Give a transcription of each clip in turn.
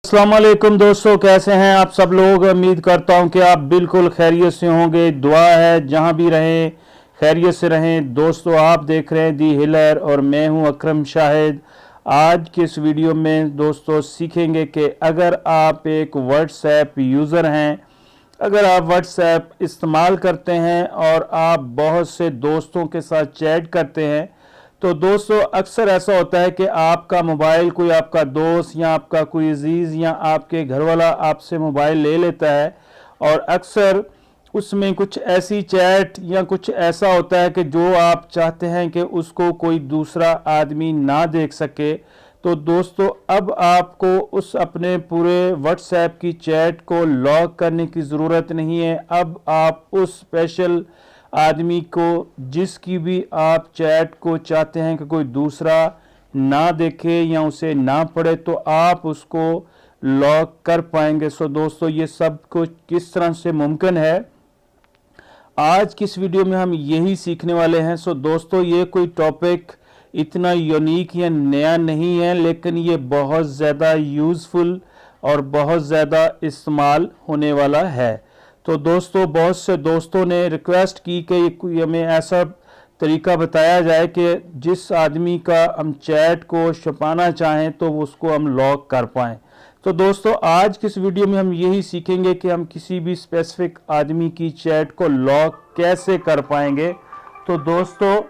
अस्सलाम वालेकुम दोस्तों, कैसे हैं आप सब लोग। उम्मीद करता हूं कि आप बिल्कुल खैरियत से होंगे। दुआ है जहां भी रहें खैरियत से रहें। दोस्तों, आप देख रहे हैं दी हिलर और मैं हूं अकरम शाहिद। आज के इस वीडियो में दोस्तों सीखेंगे कि अगर आप एक व्हाट्सएप यूज़र हैं, अगर आप व्हाट्सएप इस्तेमाल करते हैं और आप बहुत से दोस्तों के साथ चैट करते हैं, तो दोस्तों अक्सर ऐसा होता है कि आपका मोबाइल कोई आपका दोस्त या आपका कोई अजीज़ या आपके घर वाला आपसे मोबाइल ले लेता है और अक्सर उसमें कुछ ऐसी चैट या कुछ ऐसा होता है कि जो आप चाहते हैं कि उसको कोई दूसरा आदमी ना देख सके। तो दोस्तों अब आपको उस अपने पूरे व्हाट्सएप की चैट को लॉक करने की ज़रूरत नहीं है। अब आप उस स्पेशल आदमी को जिसकी भी आप चैट को चाहते हैं कि कोई दूसरा ना देखे या उसे ना पढ़े, तो आप उसको लॉक कर पाएंगे। सो दोस्तों, ये सब कुछ किस तरह से मुमकिन है, आज की इस वीडियो में हम यही सीखने वाले हैं। सो दोस्तों, ये कोई टॉपिक इतना यूनिक या नया नहीं है, लेकिन ये बहुत ज़्यादा यूज़फुल और बहुत ज़्यादा इस्तेमाल होने वाला है। तो दोस्तों, बहुत से दोस्तों ने रिक्वेस्ट की कि हमें ऐसा तरीका बताया जाए कि जिस आदमी का हम चैट को छुपाना चाहें तो उसको हम लॉक कर पाएँ। तो दोस्तों, आज की इस वीडियो में हम यही सीखेंगे कि हम किसी भी स्पेसिफिक आदमी की चैट को लॉक कैसे कर पाएंगे। तो दोस्तों,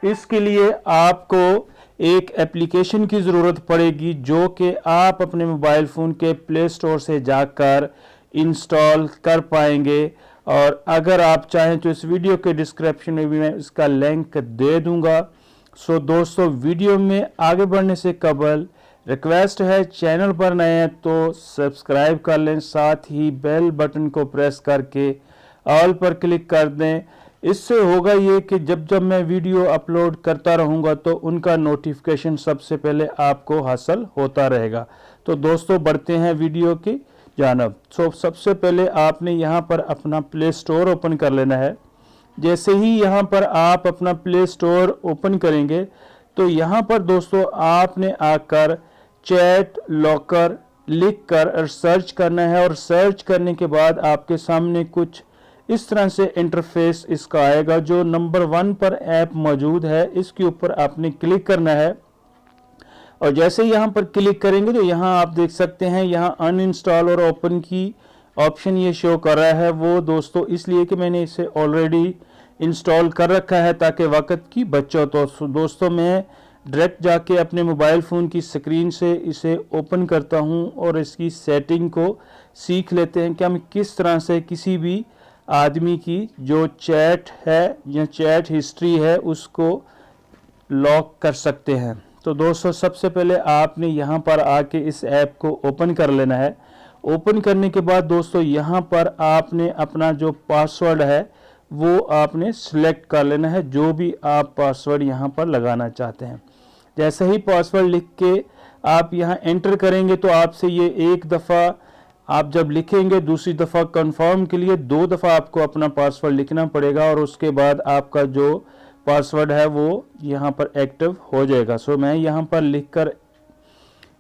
इसके लिए आपको एक एप्लीकेशन की ज़रूरत पड़ेगी जो कि आप अपने मोबाइल फ़ोन के प्ले स्टोर से जाकर इंस्टॉल कर पाएंगे। और अगर आप चाहें तो इस वीडियो के डिस्क्रिप्शन में भी मैं इसका लिंक दे दूंगा। सो दोस्तों, वीडियो में आगे बढ़ने से कबल रिक्वेस्ट है, चैनल पर नए हैं तो सब्सक्राइब कर लें, साथ ही बेल बटन को प्रेस करके ऑल पर क्लिक कर दें। इससे होगा ये कि जब जब मैं वीडियो अपलोड करता रहूँगा तो उनका नोटिफिकेशन सबसे पहले आपको हासिल होता रहेगा। तो दोस्तों, बढ़ते हैं वीडियो की जानब। सबसे पहले आपने यहाँ पर अपना प्ले स्टोर ओपन कर लेना है। जैसे ही यहाँ पर आप अपना प्ले स्टोर ओपन करेंगे तो यहाँ पर दोस्तों आपने आकर चैट लॉकर लिख कर सर्च करना है, और सर्च करने के बाद आपके सामने कुछ इस तरह से इंटरफेस इसका आएगा। जो नंबर 1 पर ऐप मौजूद है इसके ऊपर आपने क्लिक करना है, और जैसे यहाँ पर क्लिक करेंगे तो यहाँ आप देख सकते हैं यहाँ अनइंस्टॉल और ओपन की ऑप्शन ये शो कर रहा है। वो दोस्तों इसलिए कि मैंने इसे ऑलरेडी इंस्टॉल कर रखा है ताकि वक्त की बचत हो। तो दोस्तों, मैं डायरेक्ट जाके अपने मोबाइल फ़ोन की स्क्रीन से इसे ओपन करता हूँ और इसकी सेटिंग को सीख लेते हैं कि हम किस तरह से किसी भी आदमी की जो चैट है या चैट हिस्ट्री है उसको लॉक कर सकते हैं। तो दोस्तों, सबसे पहले आपने यहाँ पर आके इस ऐप को ओपन कर लेना है। ओपन करने के बाद दोस्तों यहाँ पर आपने अपना जो पासवर्ड है वो आपने सिलेक्ट कर लेना है, जो भी आप पासवर्ड यहाँ पर लगाना चाहते हैं। जैसे ही पासवर्ड लिख के आप यहाँ एंटर करेंगे तो आपसे ये एक दफ़ा आप जब लिखेंगे, दूसरी दफ़ा कंफर्म के लिए 2 दफ़ा आपको अपना पासवर्ड लिखना पड़ेगा, और उसके बाद आपका जो पासवर्ड है वो यहाँ पर एक्टिव हो जाएगा। सो मैं यहाँ पर लिखकर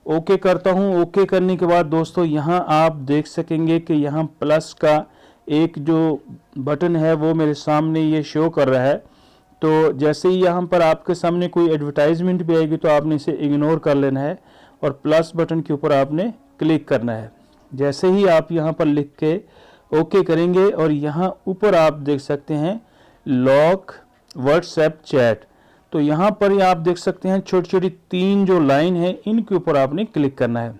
ओके करता हूँ। ओके करने के बाद दोस्तों यहाँ आप देख सकेंगे कि यहाँ प्लस का एक जो बटन है वो मेरे सामने ये शो कर रहा है। तो जैसे ही यहाँ पर आपके सामने कोई एडवर्टाइजमेंट भी आएगी तो आपने इसे इग्नोर कर लेना है और प्लस बटन के ऊपर आपने क्लिक करना है। जैसे ही आप यहाँ पर लिख के ओके करेंगे और यहाँ ऊपर आप देख सकते हैं लॉक व्हाट्सएप चैट, तो यहाँ पर आप देख सकते हैं छोटी छोटी 3 जो लाइन है इनके ऊपर आपने क्लिक करना है।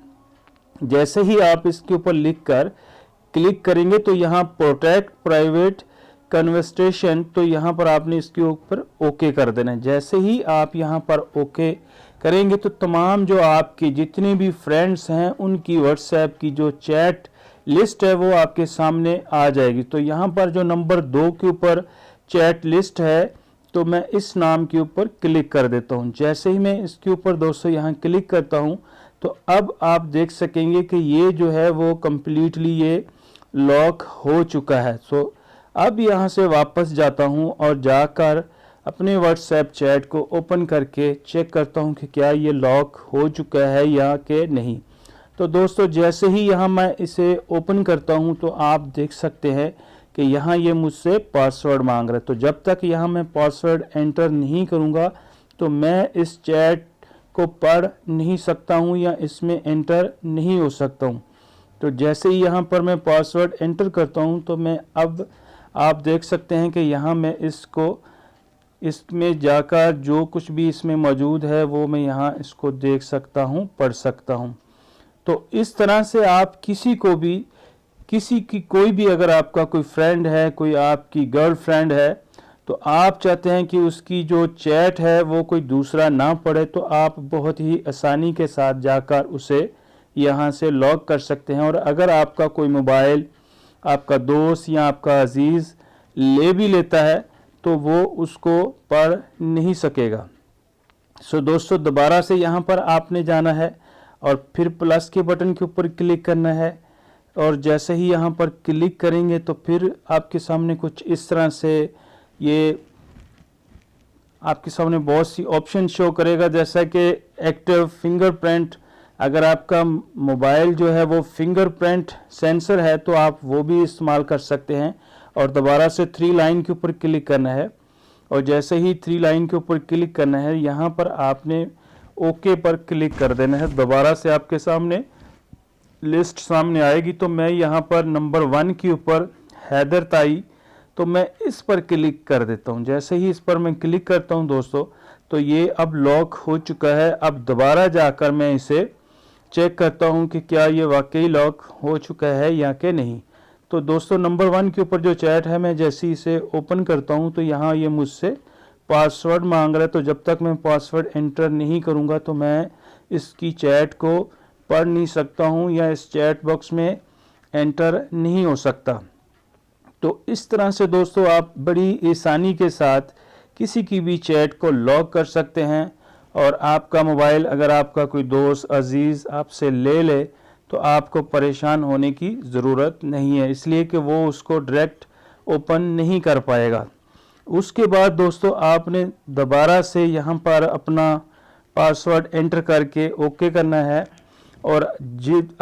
जैसे ही आप इसके ऊपर लिख कर क्लिक करेंगे तो यहाँ प्रोटेक्ट प्राइवेट कन्वर्सेशन, तो यहाँ पर आपने इसके ऊपर ओके कर देना है। जैसे ही आप यहाँ पर ओके करेंगे तो तमाम जो आपके जितने भी फ्रेंड्स हैं उनकी व्हाट्सएप की जो चैट लिस्ट है वो आपके सामने आ जाएगी। तो यहाँ पर जो नंबर 2 के ऊपर चैट लिस्ट है तो मैं इस नाम के ऊपर क्लिक कर देता हूँ। जैसे ही मैं इसके ऊपर दोस्तों यहाँ क्लिक करता हूँ तो अब आप देख सकेंगे कि ये जो है वो कम्प्लीटली ये लॉक हो चुका है। सो अब यहाँ से वापस जाता हूँ और जाकर अपने व्हाट्सएप चैट को ओपन करके चेक करता हूँ कि क्या ये लॉक हो चुका है या कि नहीं। तो दोस्तों जैसे ही यहाँ मैं इसे ओपन करता हूँ तो आप देख सकते हैं कि यहाँ ये मुझसे पासवर्ड मांग रहा है। तो जब तक यहाँ मैं पासवर्ड एंटर नहीं करूँगा तो मैं इस चैट को पढ़ नहीं सकता हूँ या इसमें एंटर नहीं हो सकता हूँ। तो जैसे ही यहाँ पर मैं पासवर्ड एंटर करता हूँ तो मैं अब आप देख सकते हैं कि यहाँ मैं इसमें जाकर जो कुछ भी इसमें मौजूद है वो मैं यहाँ इसको देख सकता हूँ, पढ़ सकता हूँ। तो इस तरह से आप किसी की कोई भी अगर आपका कोई फ्रेंड है, कोई आपकी गर्लफ्रेंड है, तो आप चाहते हैं कि उसकी जो चैट है वो कोई दूसरा ना पढ़े, तो आप बहुत ही आसानी के साथ जाकर उसे यहाँ से लॉक कर सकते हैं। और अगर आपका कोई मोबाइल आपका दोस्त या आपका अजीज़ ले भी लेता है तो वो उसको पढ़ नहीं सकेगा। सो दोस्तों दोबारा से यहाँ पर आपने जाना है और फिर प्लस के बटन के ऊपर क्लिक करना है, और जैसे ही यहाँ पर क्लिक करेंगे तो फिर आपके सामने कुछ इस तरह से ये आपके सामने बहुत सी ऑप्शन शो करेगा, जैसा कि एक्टिव फिंगरप्रिंट। अगर आपका मोबाइल जो है वो फिंगरप्रिंट सेंसर है तो आप वो भी इस्तेमाल कर सकते हैं। और दोबारा से 3 लाइन के ऊपर क्लिक करना है, और जैसे ही 3 लाइन के ऊपर क्लिक करना है यहाँ पर आपने ओके पर क्लिक कर देना है। दोबारा से आपके सामने लिस्ट सामने आएगी। तो मैं यहाँ पर नंबर 1 के ऊपर हैदर ताई, तो मैं इस पर क्लिक कर देता हूँ। जैसे ही इस पर मैं क्लिक करता हूँ दोस्तों तो ये अब लॉक हो चुका है। अब दोबारा जाकर मैं इसे चेक करता हूँ कि क्या ये वाकई लॉक हो चुका है या कि नहीं। तो दोस्तों नंबर 1 के ऊपर जो चैट है, मैं जैसे ही इसे ओपन करता हूँ तो यहाँ ये मुझसे पासवर्ड मांग रहा है। तो जब तक मैं पासवर्ड एंटर नहीं करूँगा तो मैं इसकी चैट को पढ़ नहीं सकता हूँ या इस चैट बॉक्स में एंटर नहीं हो सकता। तो इस तरह से दोस्तों आप बड़ी आसानी के साथ किसी की भी चैट को लॉक कर सकते हैं। और आपका मोबाइल अगर आपका कोई दोस्त अजीज़ आपसे ले ले तो आपको परेशान होने की ज़रूरत नहीं है, इसलिए कि वो उसको डायरेक्ट ओपन नहीं कर पाएगा। उसके बाद दोस्तों आपने दोबारा से यहाँ पर अपना पासवर्ड एंटर करके ओके करना है। और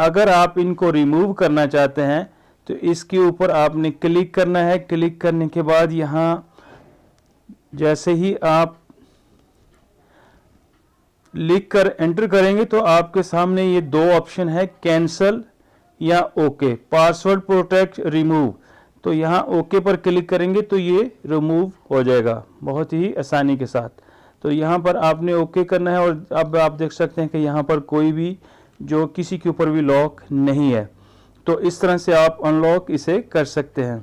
अगर आप इनको रिमूव करना चाहते हैं तो इसके ऊपर आपने क्लिक करना है। क्लिक करने के बाद यहाँ जैसे ही आप लिख कर एंटर करेंगे तो आपके सामने ये 2 ऑप्शन है, कैंसल या ओके, पासवर्ड प्रोटेक्ट रिमूव। तो यहाँ ओके पर क्लिक करेंगे तो ये रिमूव हो जाएगा बहुत ही आसानी के साथ। तो यहाँ पर आपने ओके करना है, और अब आप देख सकते हैं कि यहाँ पर कोई भी जो किसी के ऊपर भी लॉक नहीं है। तो इस तरह से आप अनलॉक इसे कर सकते हैं।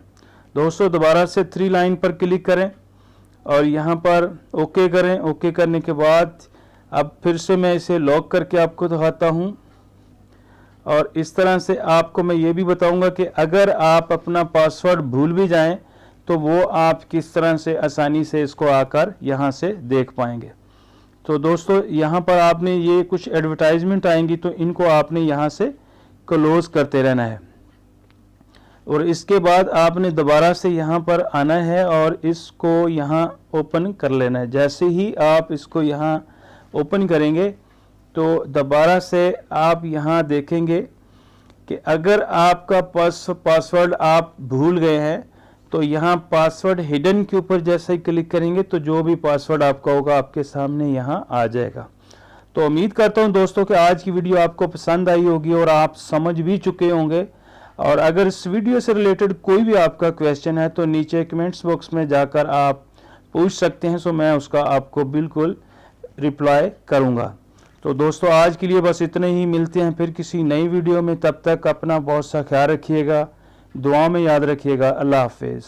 दोस्तों दोबारा से 3 लाइन पर क्लिक करें और यहाँ पर ओके करें। ओके करने के बाद अब फिर से मैं इसे लॉक करके आपको दिखाता हूँ। और इस तरह से आपको मैं ये भी बताऊंगा कि अगर आप अपना पासवर्ड भूल भी जाएं तो वो आप किस तरह से आसानी से इसको आकर यहाँ से देख पाएंगे। तो दोस्तों यहाँ पर आपने ये कुछ एडवर्टाइजमेंट आएंगी तो इनको आपने यहाँ से क्लोज करते रहना है। और इसके बाद आपने दोबारा से यहाँ पर आना है और इसको यहाँ ओपन कर लेना है। जैसे ही आप इसको यहाँ ओपन करेंगे तो दोबारा से आप यहाँ देखेंगे कि अगर आपका पासवर्ड आप भूल गए हैं तो यहाँ पासवर्ड हिडन के ऊपर जैसे ही क्लिक करेंगे तो जो भी पासवर्ड आपका होगा आपके सामने यहाँ आ जाएगा। तो उम्मीद करता हूँ दोस्तों कि आज की वीडियो आपको पसंद आई होगी और आप समझ भी चुके होंगे। और अगर इस वीडियो से रिलेटेड कोई भी आपका क्वेश्चन है तो नीचे कमेंट्स बॉक्स में जाकर आप पूछ सकते हैं, सो मैं उसका आपको बिल्कुल रिप्लाई करूँगा। तो दोस्तों आज के लिए बस इतने ही, मिलते हैं फिर किसी नई वीडियो में। तब तक अपना बहुत सा ख्याल रखिएगा, दुआ में याद रखिएगा। अल्लाह हाफिज़।